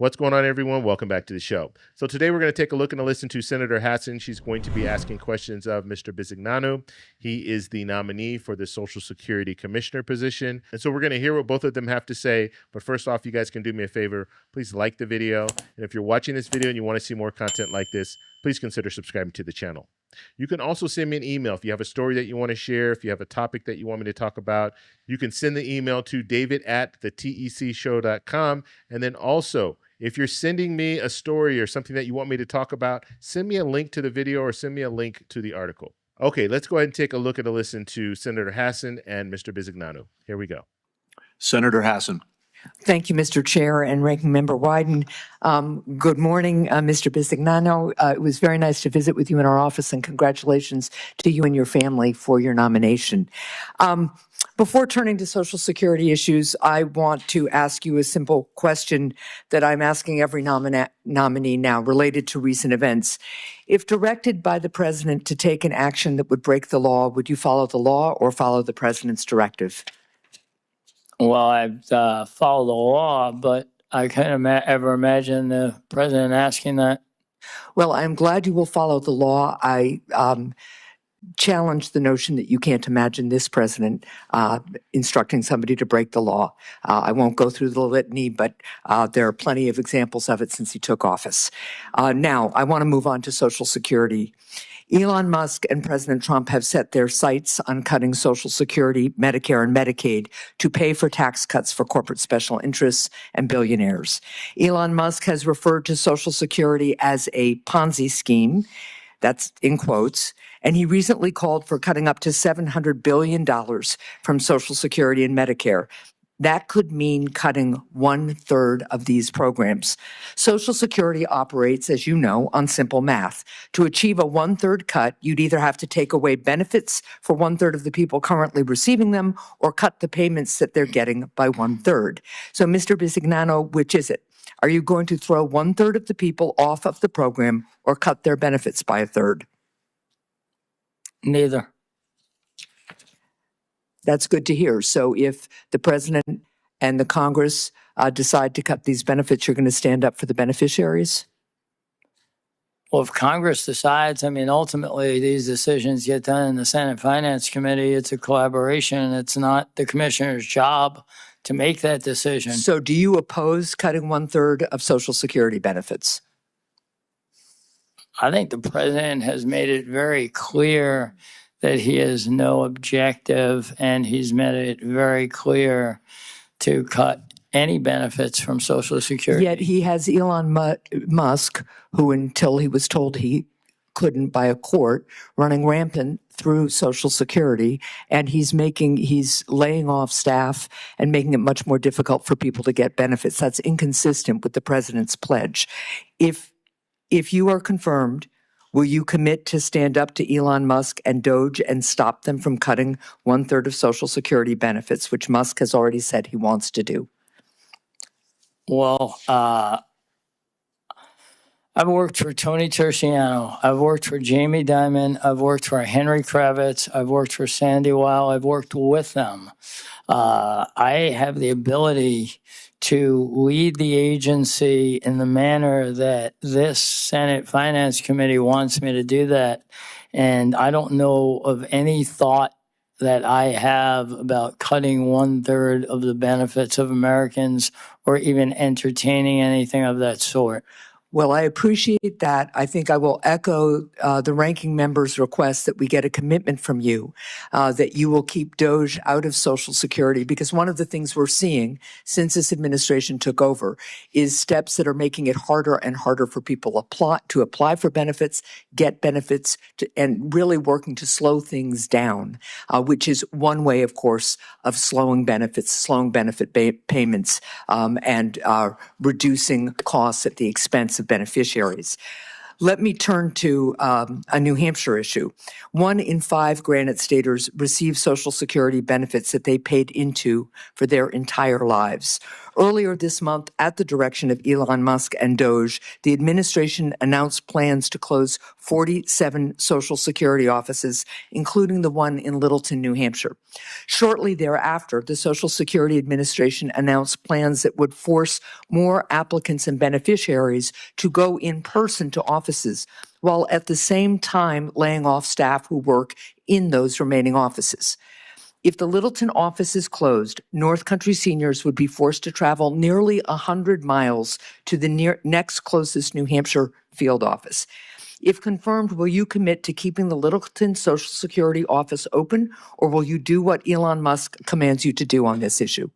What's going on, everyone? Welcome back to the show. So today we're going to take a look and listen to Senator Hassan. She's going to be asking questions of Mr. Bisignano. He is the nominee for the Social Security Commissioner position. And so we're going to hear what both of them have to say. But first off, you guys can do me a favor. Please like the video. And if you're watching this video and you want to see more content like this, please consider subscribing to the channel. You can also send me an email if you have a story that you want to share, if you have a topic that you want me to talk about. You can send the email to david@thetecshow.com. And then also, if you're sending me a story or something that you want me to talk about, send me a link to the video or send me a link to the article. Okay, let's go ahead and take a look and a listen to Senator Hassan and Mr. Bisignano. Here we go. Senator Hassan. Thank you, Mr. Chair and Ranking Member Wyden. Good morning, Mr. Bisignano. It was very nice to visit with you in our office, and congratulations to you and your family for your nomination. Before turning to Social Security issues, I want to ask you a simple question that I'm asking every nominee now related to recent events. If directed by the President to take an action that would break the law, would you follow the law or follow the President's directive? Well, I'd follow the law, but I couldn't ever imagine the President asking that. Well, I'm glad you will follow the law. I challenge the notion that you can't imagine this president instructing somebody to break the law. I won't go through the litany, but there are plenty of examples of it since he took office. Now, I want to move on to Social Security. Elon Musk and President Trump have set their sights on cutting Social Security, Medicare, and Medicaid to pay for tax cuts for corporate special interests and billionaires. Elon Musk has referred to Social Security as a Ponzi scheme. That's in quotes. And he recently called for cutting up to $700 billion from Social Security and Medicare. That could mean cutting 1/3 of these programs. Social Security operates, as you know, on simple math. To achieve a 1/3 cut, you'd either have to take away benefits for 1/3 of the people currently receiving them or cut the payments that they're getting by 1/3. So, Mr. Bisignano, which is it? Are you going to throw 1/3 of the people off of the program or cut their benefits by 1/3? Neither. That's good to hear. So if the President and the Congress decide to cut these benefits, you're going to stand up for the beneficiaries? Well, if Congress decides, ultimately these decisions get done in the Senate Finance Committee. It's a collaboration. It's not the commissioner's job to make that decision. So do you oppose cutting 1/3 of Social Security benefits? I think the President has made it very clear that he has no objective, and he's made it very clear to cut any benefits from Social Security. Yet he has Elon Musk, who until he was told he couldn't by a court, running rampant through Social Security, and he's laying off staff and making it much more difficult for people to get benefits. That's inconsistent with the President's pledge. If you are confirmed, will you commit to stand up to Elon Musk and Doge and stop them from cutting 1/3 of Social Security benefits, which Musk has already said he wants to do? Well, I've worked for Tony Terciano. I've worked for Jamie Dimon. I've worked for Henry Kravitz. I've worked for Sandy Weil. I've worked with them. I have the ability to lead the agency in the manner that this Senate Finance Committee wants me to do that. And I don't know of any thought that I have about cutting 1/3 of the benefits of Americans or even entertaining anything of that sort. Well, I appreciate that. I think I will echo the ranking member's request that we get a commitment from you that you will keep Doge out of Social Security, because one of the things we're seeing since this administration took over is steps that are making it harder and harder for people to apply for benefits, get benefits, and really working to slow things down, which is one way, of course, of slowing benefit payments, and reducing costs at the expense of beneficiaries. Let me turn to a New Hampshire issue. 1 in 5 Granite Staters receive Social Security benefits that they paid into for their entire lives. Earlier this month, at the direction of Elon Musk and Doge, the administration announced plans to close 47 Social Security offices, including the one in Littleton, New Hampshire. Shortly thereafter, the Social Security Administration announced plans that would force more applicants and beneficiaries to go in person to offices, while at the same time laying off staff who work in those remaining offices. If the Littleton office is closed, North Country seniors would be forced to travel nearly 100 miles to the next closest New Hampshire field office. If confirmed, will you commit to keeping the Littleton Social Security office open, or will you do what Elon Musk commands you to do on this issue?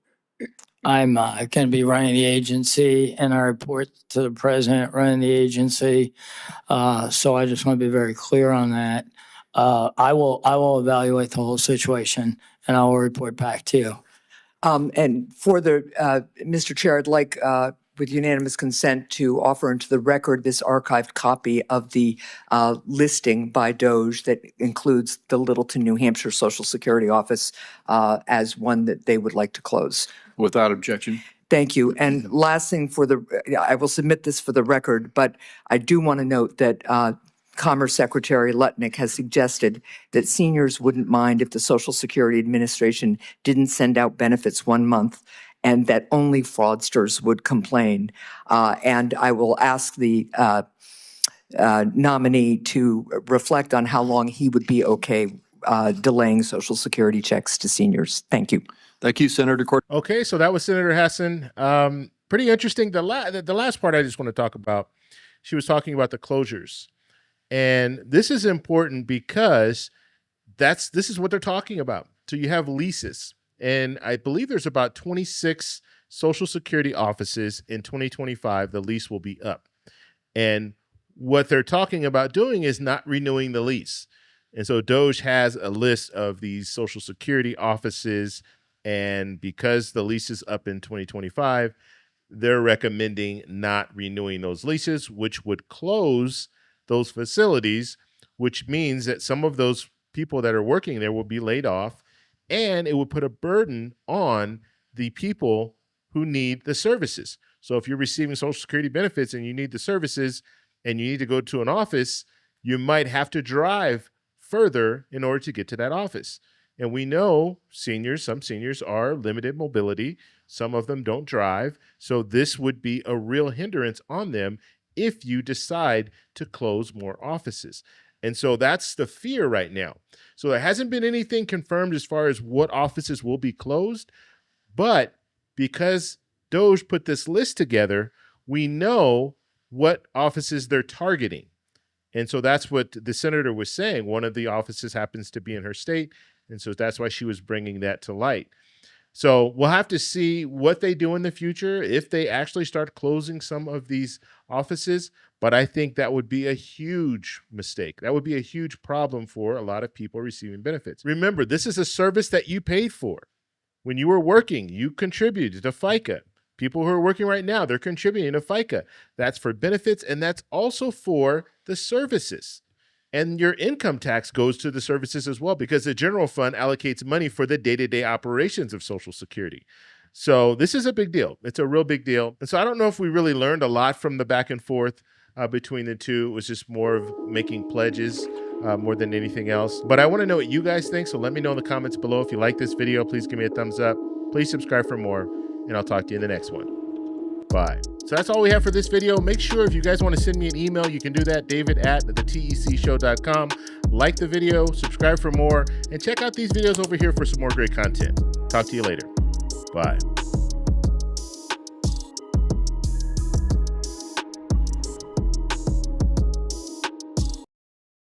I'm going to be running the agency, and I report to the president running the agency. So I just want to be very clear on that. I will evaluate the whole situation, and I will report back to you. And for the, Mr. Chair, I'd like, with unanimous consent, to offer into the record this archived copy of the listing by Doge that includes the Littleton, New Hampshire Social Security office as one that they would like to close. Without objection. Thank you. And last thing I will submit this for the record, but I do want to note that Commerce Secretary Lutnick has suggested that seniors wouldn't mind if the Social Security Administration didn't send out benefits 1 month, and that only fraudsters would complain. And I will ask the nominee to reflect on how long he would be okay delaying Social Security checks to seniors. Thank you. Thank you, Senator Cortez. Okay, so that was Senator Hassan. Pretty interesting. The last part I just want to talk about, she was talking about the closures. And this is important because this is what they're talking about. So you have leases, and I believe there's about 26 Social Security offices in 2025. The lease will be up. And what they're talking about doing is not renewing the lease. And so Doge has a list of these Social Security offices, and because the lease is up in 2025, they're recommending not renewing those leases, which would close those facilities, which means that some of those people that are working there will be laid off, and it would put a burden on the people who need the services. So if you're receiving Social Security benefits and you need the services and you need to go to an office, you might have to drive further in order to get to that office. And we know some seniors are limited mobility. Some of them don't drive. So this would be a real hindrance on them if you decide to close more offices. And so that's the fear right now. So there hasn't been anything confirmed as far as what offices will be closed, but because Doge put this list together, we know what offices they're targeting. And so that's what the senator was saying. One of the offices happens to be in her state, and so that's why she was bringing that to light. So we'll have to see what they do in the future, if they actually start closing some of these offices. But I think that would be a huge mistake. That would be a huge problem for a lot of people receiving benefits. Remember, this is a service that you paid for. When you were working, you contributed to FICA. People who are working right now, they're contributing to FICA. That's for benefits, and that's also for the services. And your income tax goes to the services as well, because the general fund allocates money for the day-to-day operations of Social Security. So this is a big deal. It's a real big deal. And so I don't know if we really learned a lot from the back and forth between the two. It was just more of making pledges more than anything else. But I want to know what you guys think. So let me know in the comments below. If you like this video, please give me a thumbs up. Please subscribe for more, and I'll talk to you in the next one. Bye. So that's all we have for this video. Make sure if you guys want to send me an email, you can do that, david@thetecshow.com. Like the video, subscribe for more, and check out these videos over here for some more great content. Talk to you later. Bye.